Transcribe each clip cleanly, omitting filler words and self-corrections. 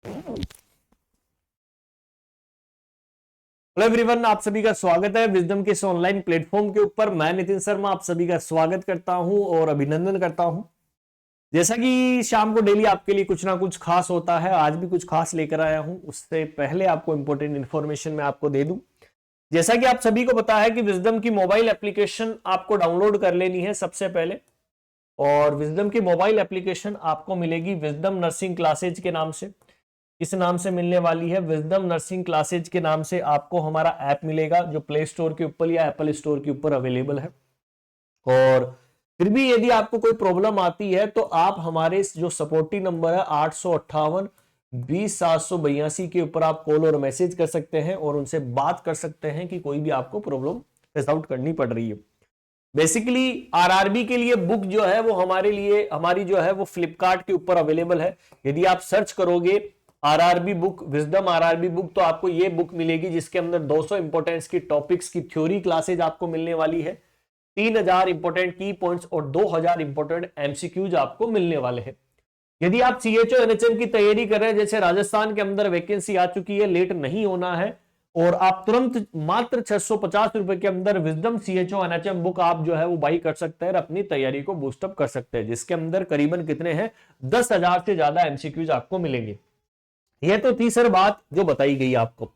Hello everyone, आप सभी का स्वागत है विजडम के इस ऑनलाइन प्लेटफॉर्म के ऊपर। मैं नितिन शर्मा आप सभी का स्वागत करता हूं और अभिनंदन करता हूं। जैसा कि शाम को डेली आपके लिए कुछ ना कुछ खास होता है, आज भी कुछ खास लेकर आया हूं। उससे पहले आपको इंपॉर्टेंट इंफॉर्मेशन मैं आपको दे दूं। जैसा कि आप सभी को पता है कि विजडम की मोबाइल एप्लीकेशन आपको डाउनलोड कर लेनी है सबसे पहले। और विजडम की मोबाइल एप्लीकेशन आपको मिलेगी विजडम नर्सिंग क्लासेज के नाम से। इस नाम से मिलने वाली है, विजडम नर्सिंग क्लासेज के नाम से आपको हमारा ऐप मिलेगा जो प्ले स्टोर के ऊपर या एप्पल स्टोर के ऊपर अवेलेबल है। और फिर भी यदि आपको कोई प्रॉब्लम आती है तो आप हमारे जो सपोर्टिव नंबर है 858-20-782 के ऊपर आप कॉल और मैसेज कर सकते हैं और उनसे बात कर सकते हैं कि कोई भी आपको प्रॉब्लम फेस आउट करनी पड़ रही है। बेसिकली आरआरबी के लिए बुक जो है वो हमारे लिए हमारी जो है वो फ्लिपकार्ट के ऊपर अवेलेबल है। यदि आप सर्च करोगे RRB book, wisdom RRB book, तो आपको ये बुक मिलेगी जिसके अंदर 200 इंपोर्टेंट्स की टॉपिक्स की थ्योरी क्लासेज आपको मिलने वाली है, 3000 इंपोर्टेंट की पॉइंट्स और 2000 इंपोर्टेंट एमसीक्यूज आपको मिलने वाले हैं। यदि आप सीएचओ एनएचएम की तैयारी कर रहे हैं, जैसे राजस्थान के अंदर वैकेंसी आ चुकी है, लेट नहीं होना है और आप तुरंत मात्र 650 रुपए के अंदर विजडम सीएचओ एनएचएम बुक आप जो है वो बाई कर सकते हैं और अपनी तैयारी को बूस्टअप कर सकते हैं, जिसके अंदर करीबन कितने हैं 10,000 से ज्यादा एमसीक्यूज आपको मिलेंगे। यह तो थी सर बात जो बताई गई आपको।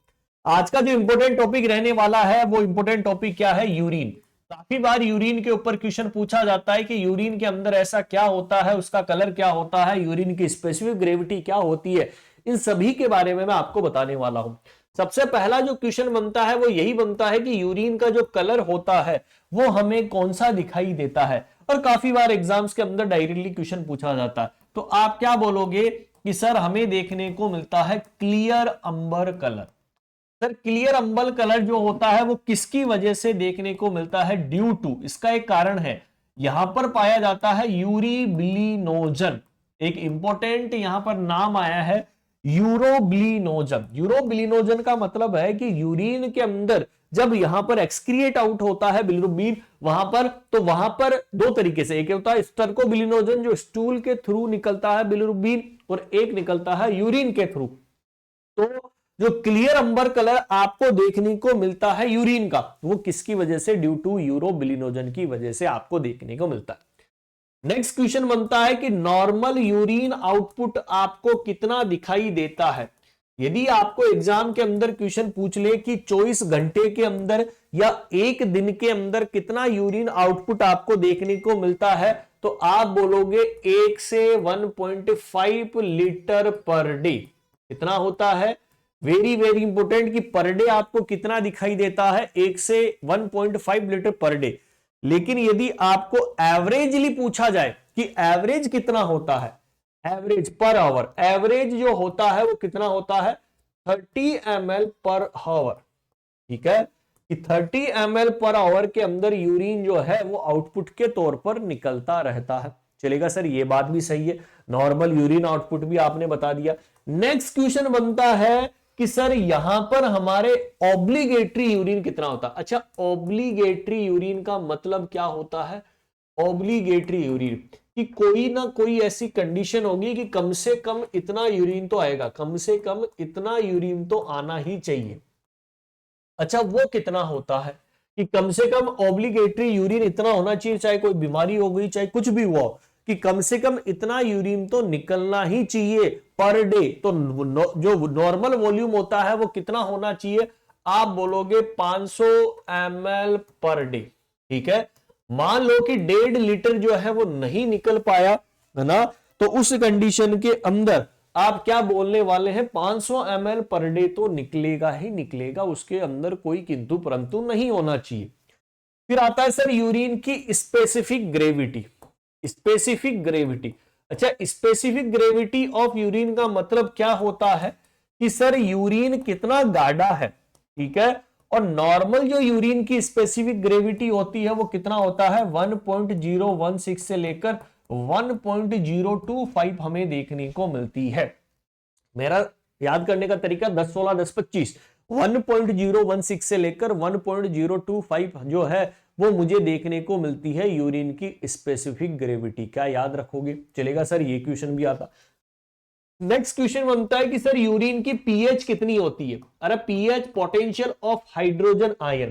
आज का जो इंपोर्टेंट टॉपिक रहने वाला है वो इंपोर्टेंट टॉपिक क्या है, यूरिन। काफी बार यूरिन के ऊपर क्वेश्चन पूछा जाता है कि यूरिन के अंदर ऐसा क्या होता है, उसका कलर क्या होता है, यूरिन की स्पेसिफिक ग्रेविटी क्या होती है। इन सभी के बारे में मैं आपको बताने वाला हूं। सबसे पहला जो क्वेश्चन बनता है वो यही बनता है कि यूरिन का जो कलर होता है वो हमें कौन सा दिखाई देता है। और काफी बार एग्जाम्स के अंदर डायरेक्टली क्वेश्चन पूछा जाता है, तो आप क्या बोलोगे कि सर हमें देखने को मिलता है क्लियर अंबर कलर। सर क्लियर अंबर कलर जो होता है वो किसकी वजह से देखने को मिलता है, ड्यू टू, इसका एक कारण है, यहां पर पाया जाता है यूरीबिलिनोजन। एक इंपॉर्टेंट यहां पर नाम आया है यूरोबिलिनोजन। यूरोबिलिनोजन का मतलब है कि यूरिन के अंदर जब यहां पर एक्सक्रिएट आउट होता है बिलिरुबिन वहां पर, तो वहां पर दो तरीके से, एक होता है स्टर्कोबिलिनोजन जो स्टूल के थ्रू निकलता है बिलिरुबिन, और एक निकलता है यूरिन के थ्रू। तो जो क्लियर अंबर कलर आपको देखने को मिलता है यूरिन का, वो किसकी वजह से, ड्यू टू यूरोबिलिनोजन की वजह से आपको देखने को मिलता है। नेक्स्ट क्वेश्चन बनता है कि नॉर्मल यूरिन आउटपुट आपको कितना दिखाई देता है। यदि आपको एग्जाम के अंदर क्वेश्चन पूछ ले कि 24 घंटे के अंदर या एक दिन के अंदर कितना यूरिन आउटपुट आपको देखने को मिलता है, तो आप बोलोगे 1 से 1.5 लीटर पर डे। कितना होता है, वेरी वेरी इंपोर्टेंट, कि पर डे आपको कितना दिखाई देता है, 1 से 1.5 लीटर पर डे। लेकिन यदि आपको एवरेजली पूछा जाए कि एवरेज कितना होता है, एवरेज पर आवर, एवरेज जो होता है वो कितना होता है 30 ml पर आवर। ठीक है, कि 30 ml पर आवर के अंदर यूरिन जो है वो आउटपुट के तौर पर निकलता रहता है। चलेगा सर, ये बात भी सही है, नॉर्मल यूरिन आउटपुट भी आपने बता दिया। नेक्स्ट क्वेश्चन बनता है कि सर यहां पर हमारे ऑब्लिगेटरी यूरिन कितना होता है। अच्छा, ऑब्लिगेटरी यूरिन का मतलब क्या होता है, ऑब्लिगेटरी यूरिन कि कोई ना कोई ऐसी कंडीशन होगी कि कम से कम इतना यूरिन तो आएगा, कम से कम इतना यूरिन तो आना ही चाहिए। अच्छा, वो कितना होता है कि कम से कम ऑब्लिगेटरी यूरिन इतना होना चाहिए, चाहे कोई बीमारी हो गई चाहे कुछ भी हुआ, कि कम से कम इतना यूरिन तो निकलना ही चाहिए पर डे। तो जो नॉर्मल वॉल्यूम होता है वो कितना होना चाहिए, आप बोलोगे 500 ml पर डे। ठीक है, मान लो कि 1.5 लीटर जो है वो नहीं निकल पाया, है ना, तो उस कंडीशन के अंदर आप क्या बोलने वाले हैं, 500 ml पर डे तो निकलेगा ही निकलेगा, उसके अंदर कोई किंतु परंतु नहीं होना चाहिए। फिर आता है सर यूरिन की स्पेसिफिक ग्रेविटी। स्पेसिफिक ग्रेविटी, अच्छा स्पेसिफिक ग्रेविटी ऑफ यूरिन का मतलब क्या होता है कि सर यूरिन कितना गाढ़ा है। ठीक है, और नॉर्मल जो यूरिन की स्पेसिफिक ग्रेविटी होती है वो कितना होता है 1.016 से लेकर 1.025 हमें देखने को मिलती है। मेरा याद करने का तरीका 10 16 10 25, 1.016 से लेकर 1.025 जो है वो मुझे देखने को मिलती है यूरिन की स्पेसिफिक ग्रेविटी। क्या याद रखोगे, चलेगा सर, ये क्वेश्चन भी आता। नेक्स्ट क्वेश्चन बनता है कि सर यूरिन की पीएच कितनी होती है। अरे pH potential of hydrogen ion,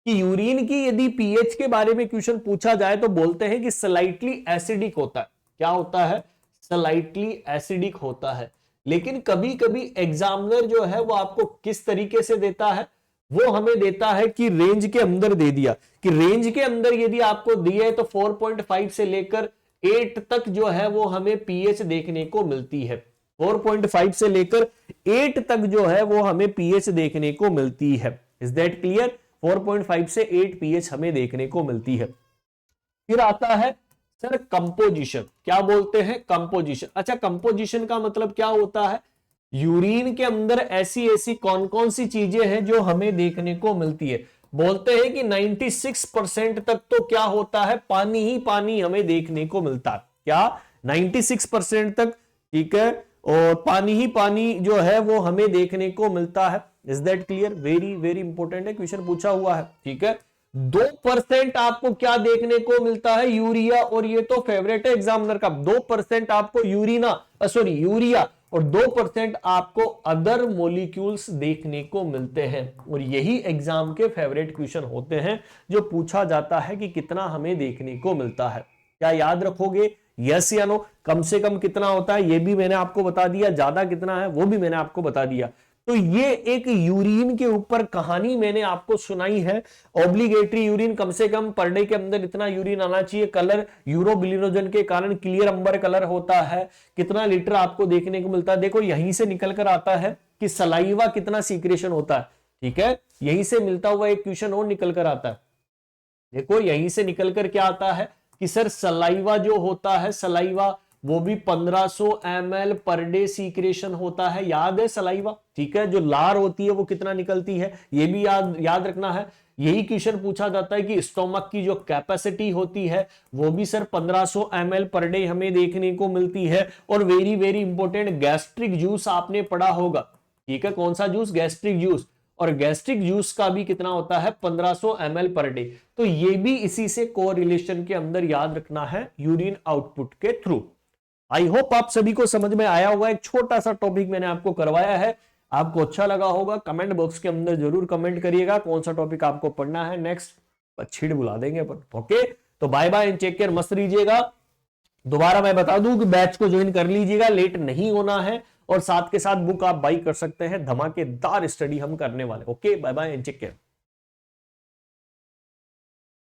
कि यूरिन की यदि पीएच के बारे में क्वेश्चन पूछा जाए तो बोलते हैं कि स्लाइटली एसिडिक होता है। क्या होता है? स्लाइटली एसिडिक होता है। लेकिन कभी कभी एग्जामिनर जो है वो आपको किस तरीके से देता है, वो हमें देता है कि रेंज के अंदर दे दिया, कि रेंज के अंदर यदि आपको दिया है तो 4.5 से लेकर 8 तक जो है वो हमें पीएच देखने को मिलती है। 4.5 से लेकर 8 तक जो है वो हमें पीएच देखने को मिलती है। Is that clear? 4.5 से 8 पीएच हमें देखने को मिलती है। फिर आता है सर कंपोजिशन। क्या बोलते हैं? कंपोजिशन। अच्छा, कंपोजिशन का मतलब क्या होता है? यूरिन के अंदर ऐसी ऐसी कौन कौन सी चीजें हैं जो हमें देखने को मिलती है। बोलते हैं कि 96% तक तो क्या होता है, पानी ही पानी हमें देखने को मिलता है। क्या? 96% तक, ठीक है, और पानी ही पानी जो है वो हमें देखने को मिलता है। Is that clear? Very very important है, क्वेश्चन पूछा हुआ है। ठीक है, 2% आपको क्या देखने को मिलता है? यूरिया। और ये तो फेवरेट है एग्जामिनर का। 2% आपको यूरिया और 2% आपको अदर मॉलिक्यूल्स देखने को मिलते हैं। और यही एग्जाम के फेवरेट क्वेश्चन होते हैं जो पूछा जाता है कि कितना हमें देखने को मिलता है। क्या याद रखोगे? यस या नो? कम से कम कितना होता है ये भी मैंने आपको बता दिया, ज्यादा कितना है वो भी मैंने आपको बता दिया। तो ये एक यूरिन के ऊपर कहानी मैंने आपको सुनाई है। ऑब्लिगेटरी यूरिन, कम से कम पर डे के अंदर इतना यूरिन आना चाहिए। कलर यूरोबिलिनोजन के कारण क्लियर अंबर कलर होता है। कितना लीटर आपको देखने को मिलता है? देखो यहीं से निकल कर आता है कि सलाइवा कितना सीक्रेशन होता है। ठीक है, यहीं से मिलता हुआ एक क्वेश्चन और निकल कर आता है। देखो यहीं से निकल कर क्या आता है कि सर सलाइवा जो होता है, सलाइवा वो भी 1500 ml पर डे सीक्रेशन होता है। याद है सलाइवा? ठीक है, जो लार होती है वो कितना निकलती है ये भी याद रखना है। यही क्वेश्चन पूछा जाता है कि स्टोमक की जो कैपेसिटी होती है वो भी सर 1500 ml पर डे हमें देखने को मिलती है। और very very important, gastric juice आपने पढ़ा होगा। ठीक है, कौन सा जूस? Gastric juice. और गैस्ट्रिक जूस का भी कितना होता है? 1500 ml पर डे। तो ये भी इसी से कोरिलेशन के अंदर याद रखना है यूरिन आउटपुट के थ्रू। आई होप आप सभी को समझ में आया होगा। एक छोटा सा टॉपिक मैंने आपको करवाया है, आपको अच्छा लगा होगा। कमेंट बॉक्स के अंदर जरूर कमेंट करिएगा कौन सा टॉपिक आपको पढ़ना है नेक्स्ट। छीड़ बुला देंगे अपन। ओके, तो bye bye and take care, मस्त रहिएगा। दोबारा मैं बता दूं कि बैच को ज्वाइन कर लीजिएगा, लेट नहीं होना है। और साथ के साथ बुक आप बाई कर सकते हैं, धमाकेदार स्टडी हम करने वाले। Okay, bye bye and take care.